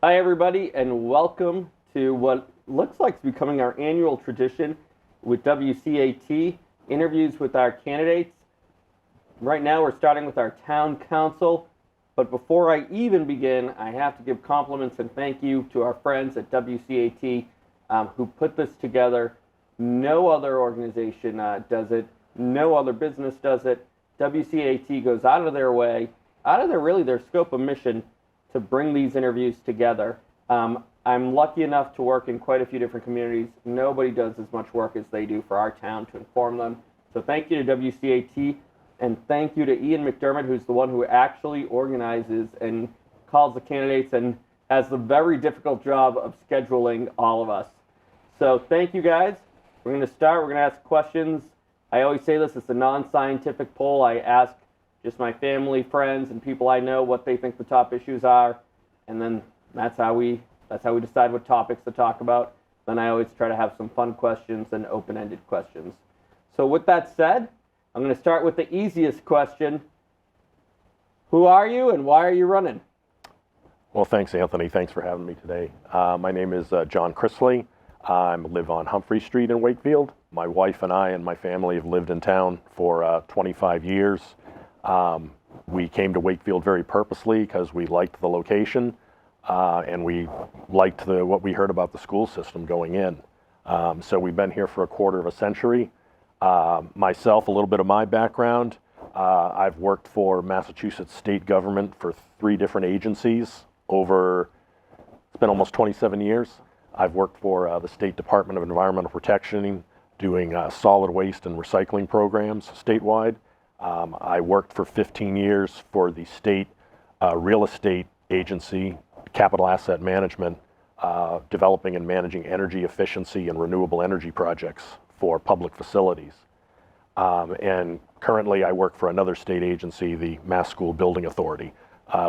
Hi, everybody, and welcome to what looks like it's becoming our annual tradition with WCAT, interviews with our candidates. Right now, we're starting with our town council, but before I even begin, I have to give compliments and thank you to our friends at WCAT who put this together. No other organization does it. No other business does it. WCAT goes out of their way, out of their scope of mission to bring these interviews together. I'm lucky enough to work in quite a few different communities. Nobody does as much work as they do for our town to inform them. So thank you to WCAT, and thank you to Ian McDermott, who's the one who actually organizes and calls the candidates and has the very difficult job of scheduling all of us. So thank you, guys. We're going to start. We're going to ask questions. I always say this, it's a non-scientific poll. I ask just my family, friends, and people I know what they think the top issues are, and then that's how we decide what topics to talk about. Then I always try to have some fun questions and open-ended questions. So with that said, I'm going to start with the easiest question. Who are you and why are you running? Well, thanks, Anthony. Thanks for having me today. My name is John Crisley. I live on Humphrey Street in Wakefield. My wife and I and my family have lived in town for 25 years. We came to Wakefield very purposely because we liked the location and we liked what we heard about the school system going in. So we've been here for a quarter of a century. Myself, a little bit of my background, I've worked for Massachusetts state government for 3 different agencies it's been almost 27 years. I've worked for the State Department of Environmental Protection, doing solid waste and recycling programs statewide. I worked for 15 years for the state real estate agency, Capital Asset Management, developing and managing energy efficiency and renewable energy projects for public facilities. And currently I work for another state agency, the Mass School Building Authority,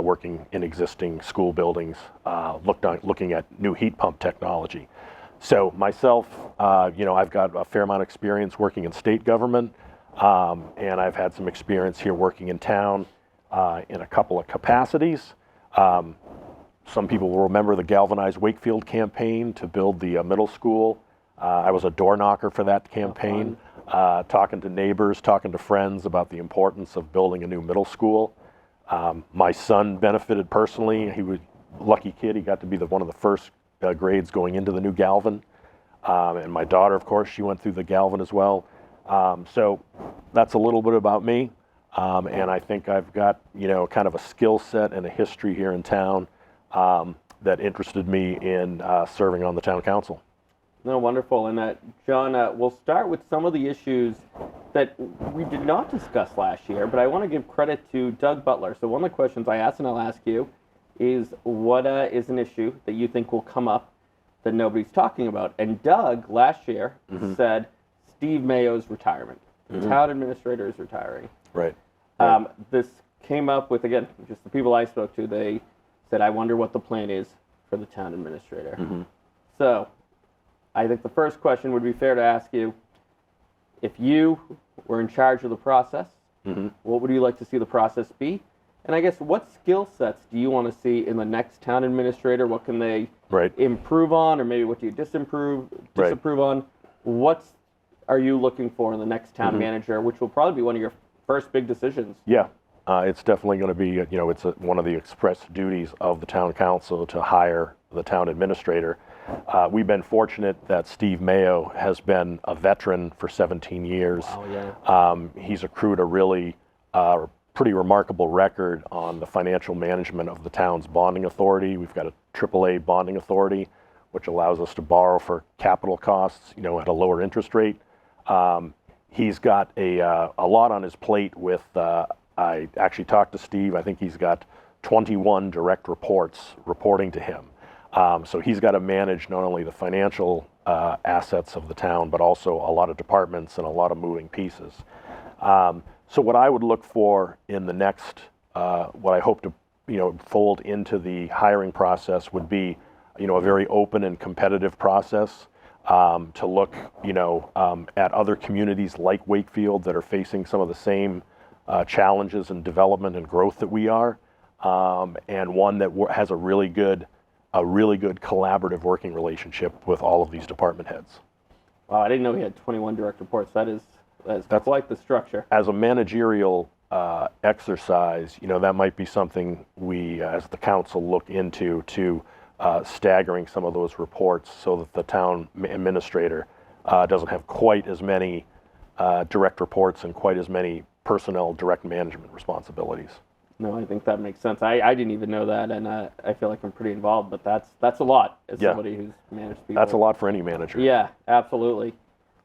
working in existing school buildings, looking at new heat pump technology. So myself, I've got a fair amount of experience working in state government, and I've had some experience here working in town in a couple of capacities. Some people will remember the Galvanized Wakefield campaign to build the middle school. I was a door knocker for that campaign, talking to neighbors, talking to friends about the importance of building a new middle school. My son benefited personally. He was a lucky kid. He got to be one of the first grades going into the new Galvin. And my daughter, of course, she went through the Galvin as well. So that's a little bit about me. And I think I've got, kind of a skill set and a history here in town that interested me in serving on the town council. No, wonderful. And John, we'll start with some of the issues that we did not discuss last year, but I want to give credit to Doug Butler. So one of the questions I asked, and I'll ask you, is what is an issue that you think will come up that nobody's talking about? And Doug, last year, said Steve Mayo's retirement. The town administrator is retiring. Right. This came up with, again, just the people I spoke to, they said, I wonder what the plan is for the town administrator. So I think the first question would be fair to ask you, if you were in charge of the process, what would you like to see the process be? And I guess what skill sets do you want to see in the next town administrator? What can they improve on, or maybe what do you disapprove on? What are you looking for in the next town manager, which will probably be one of your first big decisions? Yeah, it's definitely going to be, it's one of the express duties of the town council to hire the town administrator. We've been fortunate that Steve Mayo has been a veteran for 17 years. He's accrued a really pretty remarkable record on the financial management of the town's bonding authority. We've got a AAA bonding authority, which allows us to borrow for capital costs, at a lower interest rate. He's got a lot on his plate with, I actually talked to Steve, I think he's got 21 direct reports reporting to him. So he's got to manage not only the financial assets of the town, but also a lot of departments and a lot of moving pieces. So what I would look for in the next, what I hope to, fold into the hiring process would be, a very open and competitive process to look, at other communities like Wakefield that are facing some of the same challenges and development and growth that we are, and one that has a really good a really good collaborative working relationship with all of these department heads. Wow, I didn't know he had 21 direct reports. That's quite the structure. As a managerial exercise, that might be something we, as the council, look into to staggering some of those reports so that the town administrator doesn't have quite as many direct reports and quite as many personnel direct management responsibilities. No, I think that makes sense. I didn't even know that, and I feel like I'm pretty involved, but that's a lot as somebody who's managed people. That's a lot for any manager. Yeah, absolutely.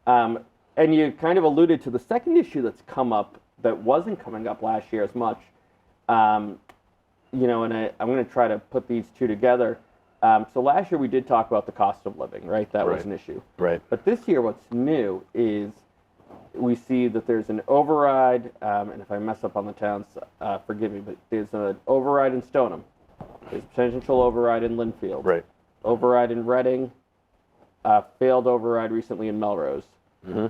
And you kind of alluded to the second issue that's come up that wasn't coming up last year as much. And I'm going to try to put these two together. So last year we did talk about the cost of living, right? That was an issue. Right. But this year what's new is we see that there's an override, and if I mess up on the towns, forgive me, but there's an override in Stoneham. There's a potential override in Linfield. Right. Override in Reading. Failed override recently in Melrose. Mm-hmm.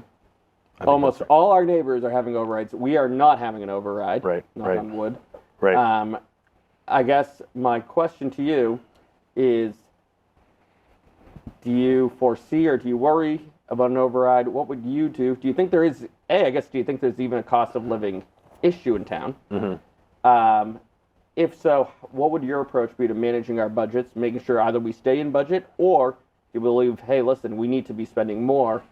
Almost all our neighbors are having overrides. We are not having an override. Right. Knock on wood. Right. I guess my question to you is, do you foresee or do you worry about an override? What would you do? Do you think there is, do you think there's even a cost of living issue in town? Mm-hmm. If so, what would your approach be to managing our budgets, making sure either we stay in budget, or do you believe, hey, listen, we need to be spending more,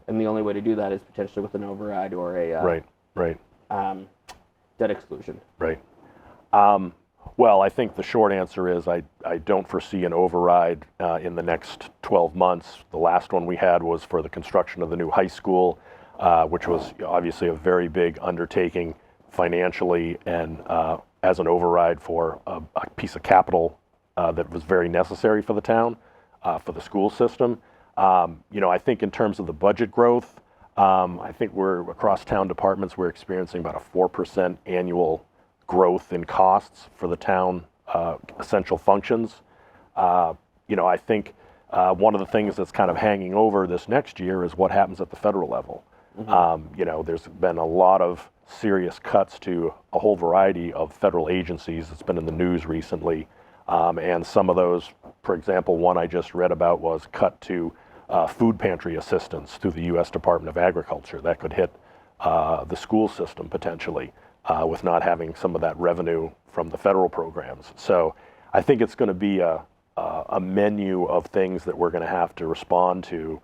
and the only way to do that is potentially with an override or a debt exclusion? Right. Well, I think the short answer is I don't foresee an override in the next 12 months. The last one we had was for the construction of the new high school, which was obviously a very big undertaking financially and as an override for a piece of capital that was very necessary for the town, for the school system. I think in terms of the budget growth, I think we're across town departments, we're experiencing about a 4% annual growth in costs for the town essential functions. I think one of the things that's kind of hanging over this next year is what happens at the federal level. Mm-hmm. There's been a lot of serious cuts to a whole variety of federal agencies that's been in the news recently. And some of those, for example, one I just read about was cut to food pantry assistance through the U.S. Department of Agriculture. That could hit the school system potentially with not having some of that revenue from the federal programs. So I think it's going to be a menu of things that we're going to have to respond to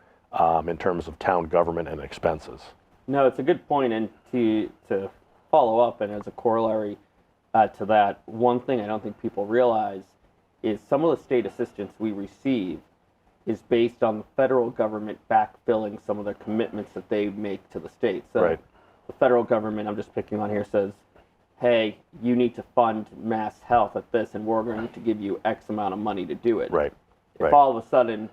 in terms of town government and expenses. No, it's a good point, and to follow up, and as a corollary to that, one thing I don't think people realize is some of the state assistance we receive is based on the federal government backfilling some of the commitments that they make to the state. So right. The federal government, I'm just picking on here, says, hey, you need to fund mass health at this, and we're going to give you X amount of money to do it. Right. If all of a sudden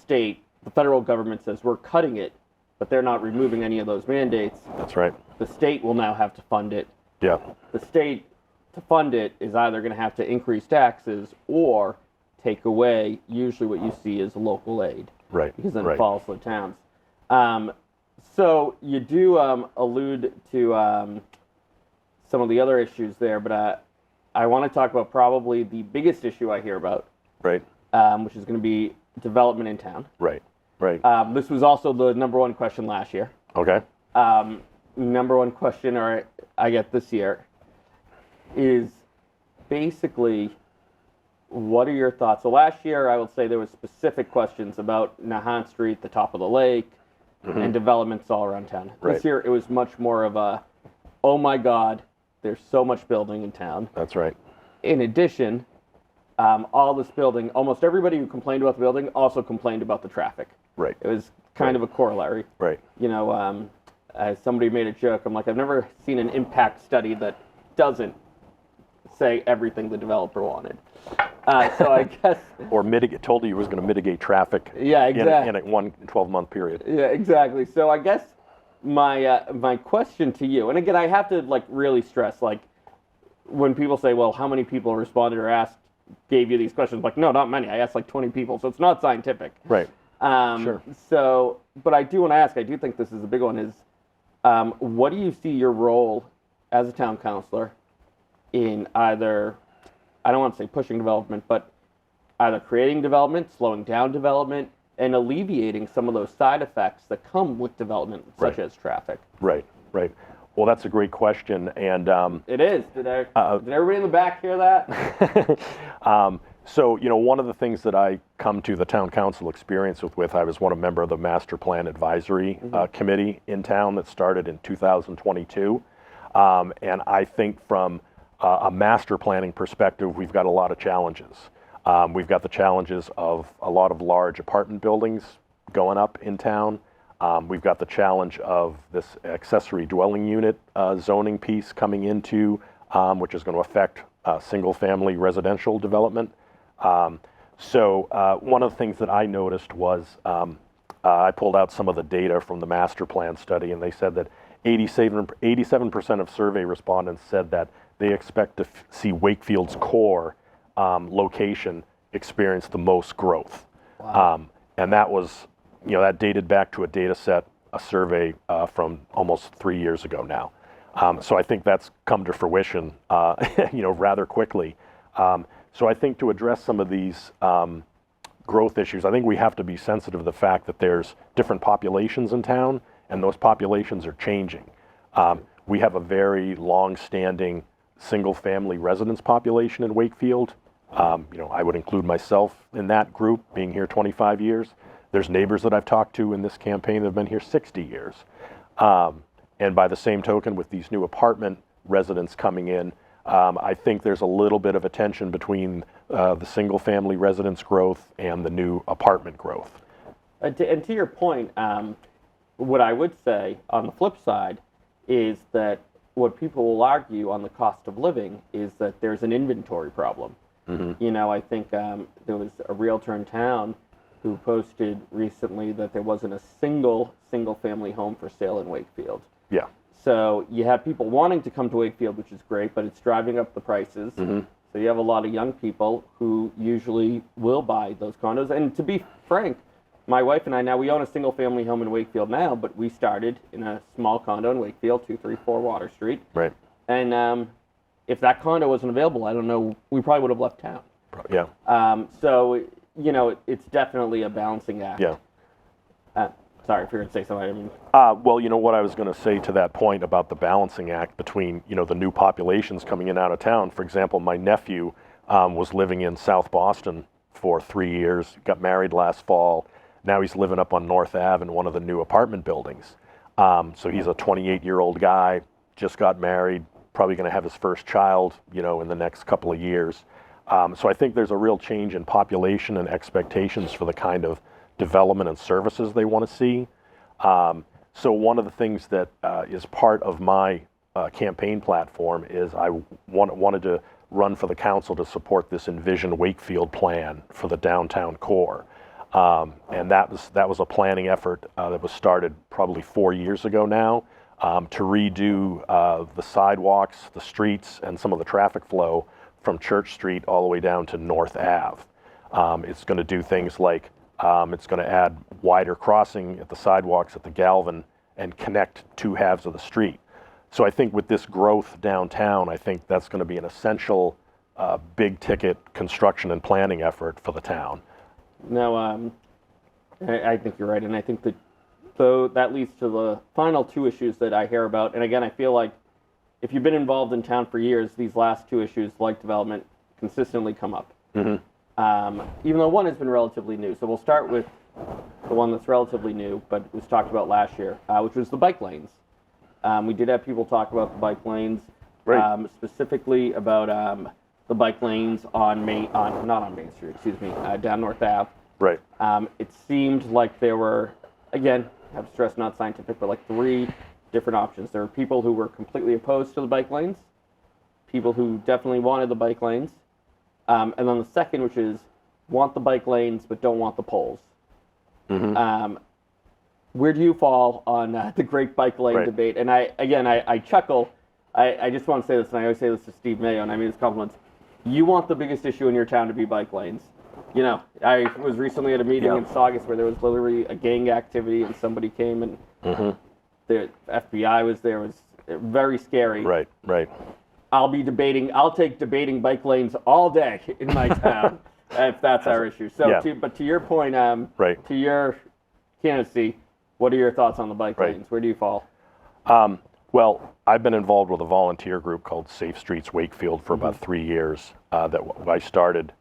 the federal government says we're cutting it, but they're not removing any of those mandates. That's right. The state will now have to fund it. Yeah. The state, to fund it, is either going to have to increase taxes or take away, usually what you see is local aid. Right. Because then it falls to the towns. So you do allude to some of the other issues there, but I want to talk about probably the biggest issue I hear about. Right. Which is going to be development in town. Right. Right. This was also the number one question last year. Okay. Number one question, or I get this year, is basically, what are your thoughts? So last year, I will say there was specific questions about Nahant Street, the top of the lake, mm-hmm. and developments all around town. Right. This year, it was much more of a, oh my God, there's so much building in town. That's right. In addition, all this building, almost everybody who complained about the building also complained about the traffic. Right. It was kind of a corollary. Right. As somebody made a joke, I'm like, I've never seen an impact study that doesn't say everything the developer wanted. So I guess... or told you it was going to mitigate traffic. Yeah, exactly. In a 12-month period. Yeah, exactly. So I guess my question to you, and again, I have to really stress, when people say, well, how many people responded or gave you these questions? No, not many. I asked 20 people, so it's not scientific. Right. Sure. So, but I do want to ask, I do think this is a big one, is what do you see your role as a town councilor in either, I don't want to say pushing development, but either creating development, slowing down development, and alleviating some of those side effects that come with development, such as traffic? Right, right. Well, that's a great question, and It is. Did everybody in the back hear that? so one of the things that I come to the town council experience with, I was a member of the master plan advisory committee in town that started in 2022, and I think from a master planning perspective, we've got a lot of challenges. We've got the challenges of a lot of large apartment buildings going up in town. We've got the challenge of this accessory dwelling unit zoning piece coming into, which is going to affect single-family residential development. So one of the things that I noticed was I pulled out some of the data from the master plan study, and they said that 87% of survey respondents said that they expect to see Wakefield's core location experience the most growth. Wow. And that was, that dated back to a data set, a survey from almost 3 years ago now. So I think that's come to fruition, rather quickly. So I think to address some of these growth issues, I think we have to be sensitive to the fact that there's different populations in town, and those populations are changing. We have a very long-standing single-family residence population in Wakefield. I would include myself in that group, being here 25 years. There's neighbors that I've talked to in this campaign that have been here 60 years. And by the same token, with these new apartment residents coming in, I think there's a little bit of a tension between the single-family residence growth and the new apartment growth. And to your point, what I would say on the flip side is that what people will argue on the cost of living is that there's an inventory problem. I think there was a realtor in town who posted recently that there wasn't a single-family home for sale in Wakefield. Yeah. So you have people wanting to come to Wakefield, which is great, but it's driving up the prices. So you have a lot of young people who usually will buy those condos. And to be frank, my wife and I now, we own a single-family home in Wakefield now, but we started in a small condo in Wakefield, 234 Water Street. Right. And if that condo wasn't available, I don't know, we probably would have left town. Yeah. So, it's definitely a balancing act. Yeah. Sorry, if you're going to say something. Well, what I was going to say to that point about the balancing act between, the new populations coming in and out of town. For example, my nephew was living in South Boston for 3 years, got married last fall. Now he's living up on North Ave in one of the new apartment buildings. So he's a 28-year-old guy, just got married, probably going to have his first child, in the next couple of years. So I think there's a real change in population and expectations for the kind of development and services they want to see. So one of the things that is part of my campaign platform is I wanted to run for the council to support this Envision Wakefield plan for the downtown core. And that was a planning effort that was started probably 4 years ago now to redo the sidewalks, the streets, and some of the traffic flow from Church Street all the way down to North Ave. It's going to do things like it's going to add wider crossing at the sidewalks at the Galvin and connect two halves of the street. So I think with this growth downtown, I think that's going to be an essential big ticket construction and planning effort for the town. No, I think you're right, and I think that that leads to the final two issues that I hear about. And again, I feel like if you've been involved in town for years, these last two issues, like development, consistently come up. Even though one has been relatively new. So we'll start with the one that's relatively new, but was talked about last year, which was the bike lanes. We did have people talk about the bike lanes, right. Specifically about the bike lanes on not on Main Street, down North Ave. Right. It seemed like there were, again, I have to stress not scientific, but like three different options. There were people who were completely opposed to the bike lanes, people who definitely wanted the bike lanes, and then the second, which is want the bike lanes but don't want the poles. Where do you fall on the great bike lane debate? And I chuckle. I just want to say this, and I always say this to Steve Mayo, and I mean this compliments. You want the biggest issue in your town to be bike lanes. I was recently at a meeting in Saugus where there was literally a gang activity, and somebody came and the FBI was there. It was very scary. Right. I'll take debating bike lanes all day in my town. if that's our issue. So, yeah. but to your point, Right. to your candidacy, what are your thoughts on the bike Right. lanes? Where do you fall? Well, I've been involved with a volunteer group called Safe Streets Wakefield for about 3 years. That I started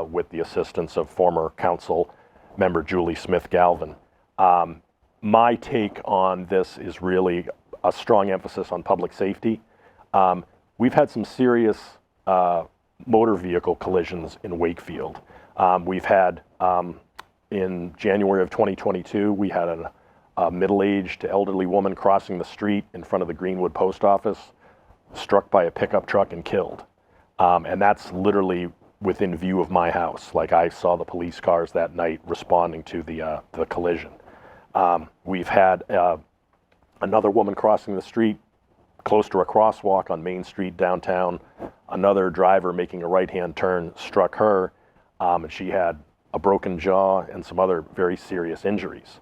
with the assistance of former council member Julie Smith Galvin. My take on this is really a strong emphasis on public safety. We've had some serious motor vehicle collisions in Wakefield. We've had, in January of 2022, we had a middle-aged elderly woman crossing the street in front of the Greenwood Post Office, struck by a pickup truck and killed. And that's literally within view of my house. Like, I saw the police cars that night responding to the collision. We've had another woman crossing the street close to a crosswalk on Main Street downtown. Another driver making a right-hand turn struck her, and she had a broken jaw and some other very serious injuries.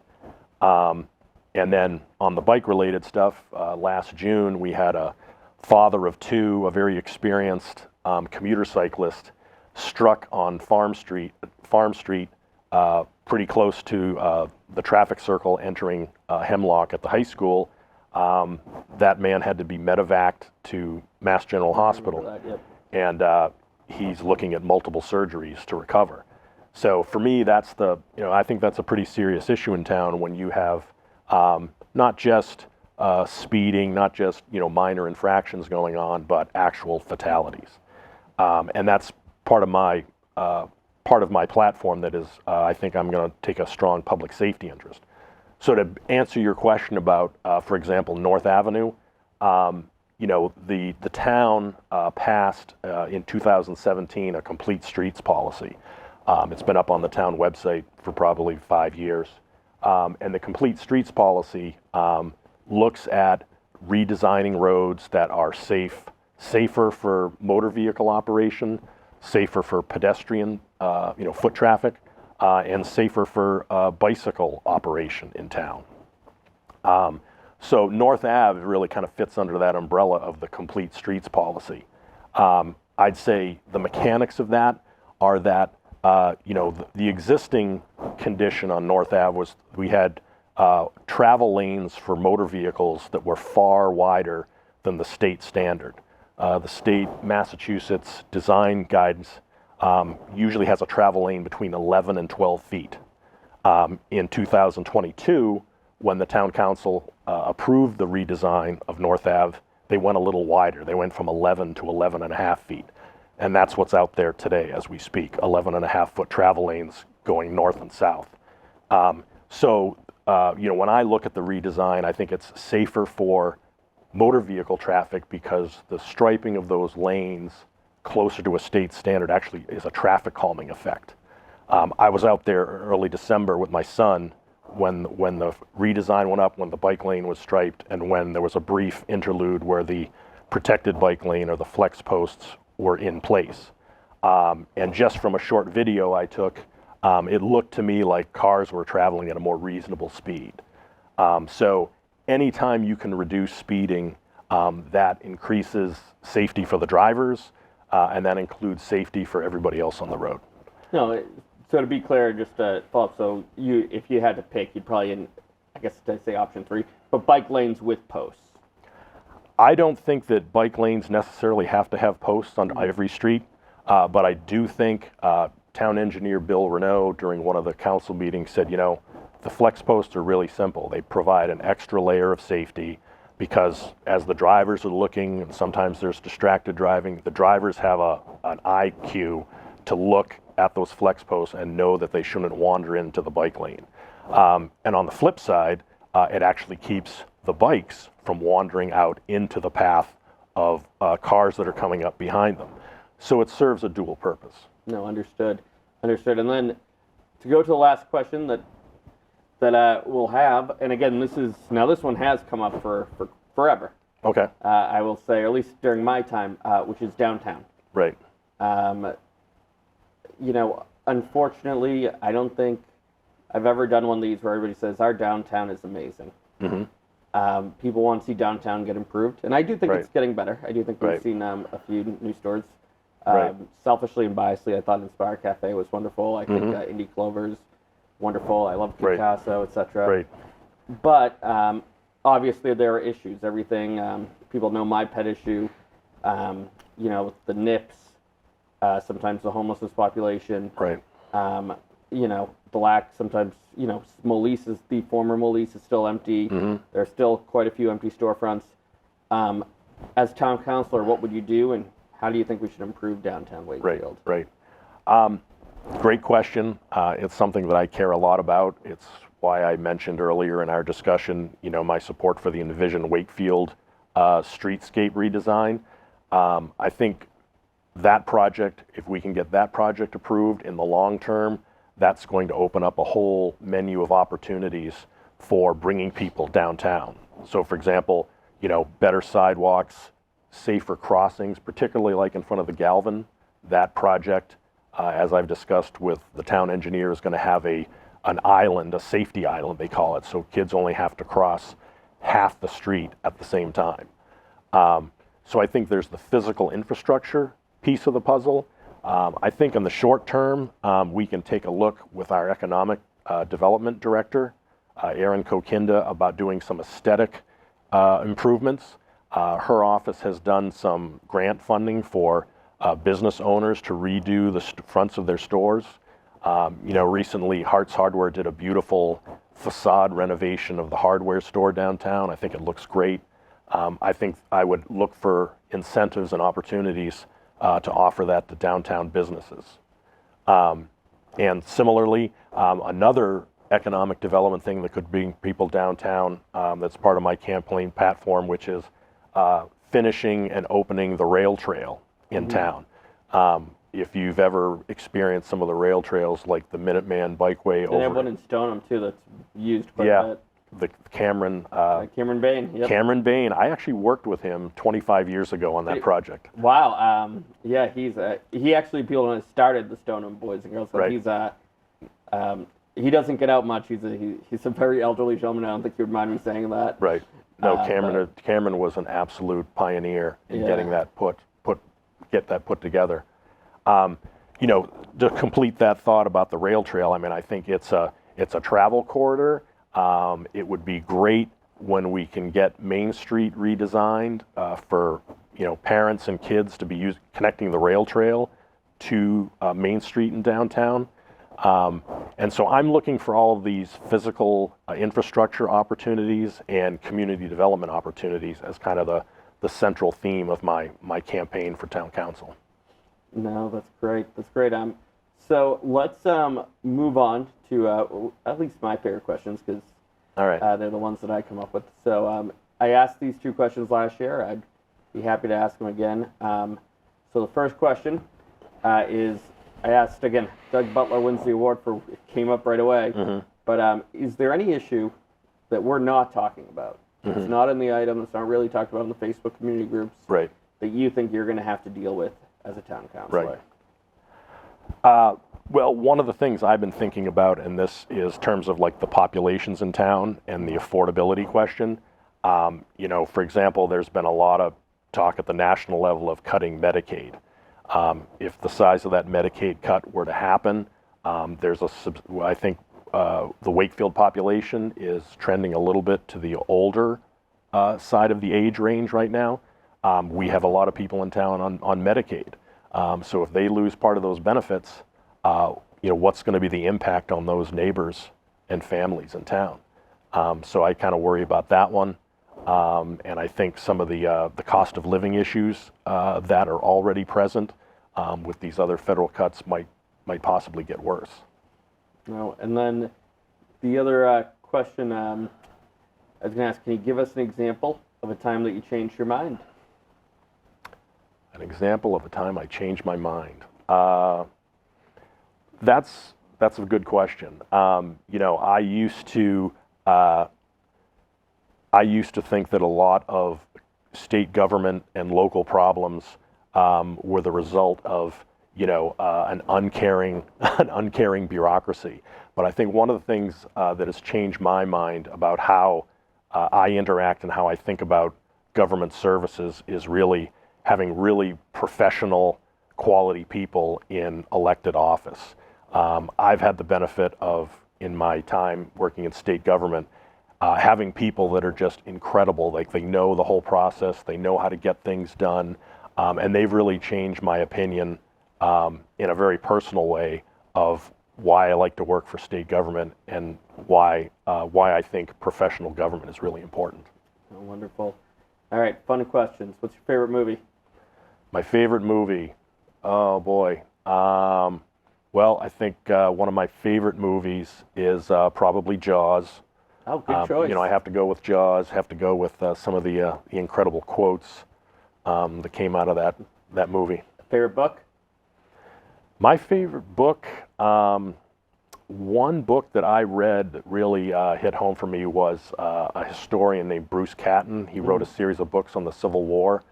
And then on the bike-related stuff, last June we had a father of two, a very experienced commuter cyclist, struck on Farm Street, pretty close to the traffic circle entering Hemlock at the high school. That man had to be medevaced to Mass General Hospital, and he's looking at multiple surgeries to recover. So for me, I think that's a pretty serious issue in town when you have not just speeding, not just minor infractions going on, but actual fatalities. And that's part of my platform that is, I think I'm going to take a strong public safety interest. So to answer your question about, for example, North Avenue, the town passed in 2017 a complete streets policy. It's been up on the town website for probably 5 years. And the complete streets policy looks at redesigning roads that are safer for motor vehicle operation, safer for pedestrian, foot traffic, and safer for bicycle operation in town. So North Ave really kind of fits under that umbrella of the complete streets policy. I'd say the mechanics of that are that the existing condition on North Ave was we had travel lanes for motor vehicles that were far wider than the state standard. The state Massachusetts design guidance usually has a travel lane between 11 and 12 feet. In 2022, when the town council approved the redesign of North Ave, they went a little wider. They went from 11 to 11 and a half feet. And that's what's out there today as we speak, 11 and a half foot travel lanes going north and south. When I look at the redesign, I think it's safer for motor vehicle traffic because the striping of those lanes closer to a state standard actually is a traffic calming effect. I was out there early December with my son when the redesign went up, when the bike lane was striped, and when there was a brief interlude where the protected bike lane or the flex posts were in place. And just from a short video I took, it looked to me like cars were traveling at a more reasonable speed. So anytime you can reduce speeding, that increases safety for the drivers, and that includes safety for everybody else on the road. No, so to be clear, just to follow up, so if you had to pick, you'd probably, I guess to say option 3, but bike lanes with posts. I don't think that bike lanes necessarily have to have posts on every street, but I do think town engineer Bill Renault during one of the council meetings said, the flex posts are really simple. They provide an extra layer of safety because as the drivers are looking, and sometimes there's distracted driving, the drivers have an eye cue to look at those flex posts and know that they shouldn't wander into the bike lane. And on the flip side, it actually keeps the bikes from wandering out into the path of cars that are coming up behind them. So it serves a dual purpose. No, understood. And then to go to the last question that we'll have, and again, this one has come up for forever. Okay. I will say, or at least during my time, which is downtown. Right. Unfortunately, I don't think I've ever done one of these where everybody says our downtown is amazing. Mm-hmm. People want to see downtown get improved, and I do think it's getting better. I do think we've seen a few new stores. Right. Selfishly and biasedly, I thought Inspire Cafe was wonderful. I think Indie Clover's wonderful. I love Right. Picasso, etc. Right. But obviously there are issues. Everything, people know my pet issue, with the NIPS, sometimes the homelessness population, Right. The lack, sometimes, Molise is, the former Molise is still empty. There are still quite a few empty storefronts. As town councilor, what would you do, and how do you think we should improve downtown Wakefield? Right. Great question. It's something that I care a lot about. It's why I mentioned earlier in our discussion, my support for the Envision Wakefield streetscape redesign. I think that project, if we can get that project approved in the long term, that's going to open up a whole menu of opportunities for bringing people downtown. So, for example, better sidewalks, safer crossings, particularly like in front of the Galvin. That project, as I've discussed with the town engineer, is going to have an island, a safety island, they call it, so kids only have to cross half the street at the same time. So I think there's the physical infrastructure piece of the puzzle. I think in the short term, we can take a look with our economic development director, Erin Kokinda, about doing some aesthetic improvements. Her office has done some grant funding for business owners to redo the fronts of their stores. Recently, Hart's Hardware did a beautiful facade renovation of the hardware store downtown. I think it looks great. I think I would look for incentives and opportunities to offer that to downtown businesses. And similarly, another economic development thing that could bring people downtown, that's part of my campaign platform, which is finishing and opening the rail trail in town. If you've ever experienced some of the rail trails, like the Minuteman Bikeway They have one in Stoneham too that's used quite a bit. The Cameron Cameron Bain. Yep. Cameron Bain. I actually worked with him 25 years ago on that project. Wow. He actually started the Stoneham Boys and Girls Club. Right. He doesn't get out much. He's a very elderly gentleman. I don't think you would mind me saying that. Right. No, Cameron was an absolute pioneer in getting that put together. To complete that thought about the rail trail, I think it's a travel corridor. It would be great when we can get Main Street redesigned for parents and kids to be connecting the rail trail to Main Street in downtown. And so I'm looking for all of these physical infrastructure opportunities and community development opportunities as kind of the central theme of my campaign for town council. No, that's great. That's great. So let's move on to at least my favorite questions, because all right. They're the ones that I come up with. So I asked these two questions last year. I'd be happy to ask them again. So the first question is, I asked, again, Doug Butler wins the award for, it came up right away, but is there any issue that we're not talking about? It's not in the item, it's not really talked about in the Facebook community groups, Right. that you think you're going to have to deal with as a town councilor? Right. Well, one of the things I've been thinking about in this is terms of like the populations in town and the affordability question. For example, there's been a lot of talk at the national level of cutting Medicaid. If the size of that Medicaid cut were to happen, I think the Wakefield population is trending a little bit to the older side of the age range right now. We have a lot of people in town on Medicaid. So if they lose part of those benefits, what's going to be the impact on those neighbors and families in town? So I kind of worry about that one. And I think some of the cost of living issues that are already present with these other federal cuts might possibly get worse. No, and then the other question I was going to ask, can you give us an example of a time that you changed your mind? An example of a time I changed my mind. That's a good question. I used to think that a lot of state government and local problems were the result of an uncaring bureaucracy. But I think one of the things that has changed my mind about how I interact and how I think about government services is really having really professional, quality people in elected office. I've had the benefit of, in my time working in state government, having people that are just incredible. Like, they know the whole process, they know how to get things done, and they've really changed my opinion in a very personal way of why I like to work for state government and why I think professional government is really important. Oh, wonderful. All right, fun questions. What's your favorite movie? My favorite movie? Oh boy. Well, I think one of my favorite movies is probably Jaws. Oh, good choice. I have to go with Jaws. Have to go with some of the incredible quotes that came out of that movie. Favorite book? My favorite book, one book that I read that really hit home for me was a historian named Bruce Catton. He wrote a series of books on the Civil War,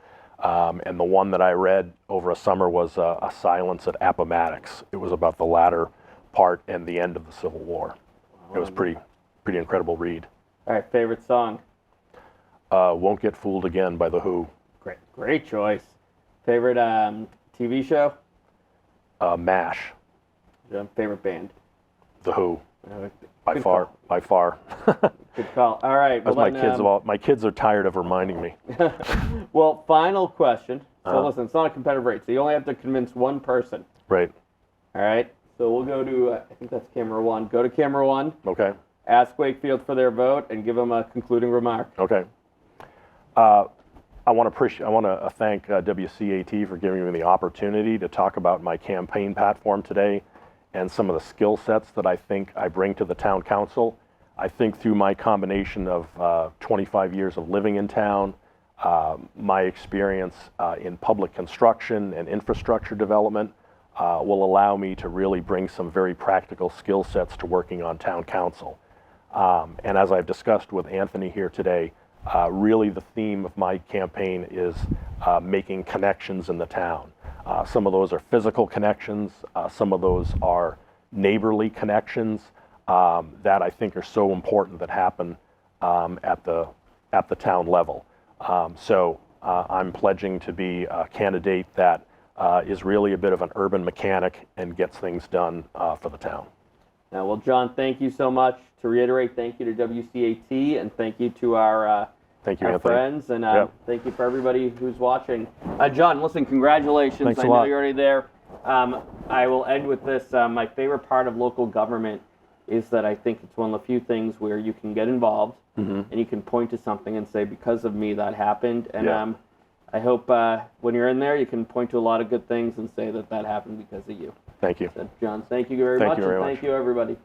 and the one that I read over a summer was A Silence at Appomattox. It was about the latter part and the end of the Civil War. It was pretty incredible read. All right, favorite song? Won't Get Fooled Again by The Who. Great choice. Favorite TV show? MASH. Favorite band? The Who. By Good far. Good call. All right. As my kids are tired of reminding me. Well, final question. So listen, it's not a competitive race. So you only have to convince one person. Right. All right. So we'll go to, I think that's camera one. Go to camera one. Okay. Ask Wakefield for their vote and give them a concluding remark. Okay. I want to thank WCAT for giving me the opportunity to talk about my campaign platform today and some of the skill sets that I think I bring to the town council. I think through my combination of 25 years of living in town, my experience in public construction and infrastructure development will allow me to really bring some very practical skill sets to working on town council. And as I've discussed with Anthony here today, really the theme of my campaign is making connections in the town. Some of those are physical connections, some of those are neighborly connections that I think are so important that happen at the town level. So I'm pledging to be a candidate that is really a bit of an urban mechanic and gets things done for the town. Now, well, John, thank you so much. To reiterate, thank you to WCAT and thank you to our friends, and thank you for everybody who's watching. John, listen, congratulations. Thanks a I lot. know you're already there. I will end with this. My favorite part of local government is that I think it's one of the few things where you can get involved and you can point to something and say, because of me, that happened. And I hope when you're in there, you can point to a lot of good things and say that happened because of you. Thank you. So, John, thank you very much. Thank you very much. Thank you, everybody.